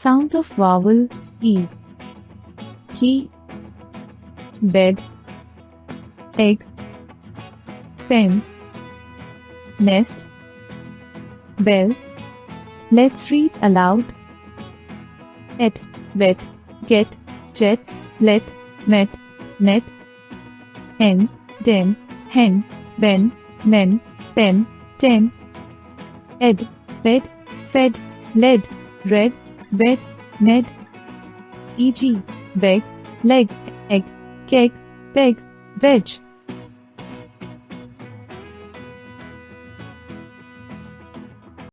Sound of vowel E. Key, bed, egg, pen, nest, bell. Let's read aloud. Et, vet, get, jet, let, met, net. En, den, hen, ben, men, pen, ten. Ed, bed, fed, led, read, bed, ned. E.g., beg, leg, egg, keg, peg, veg.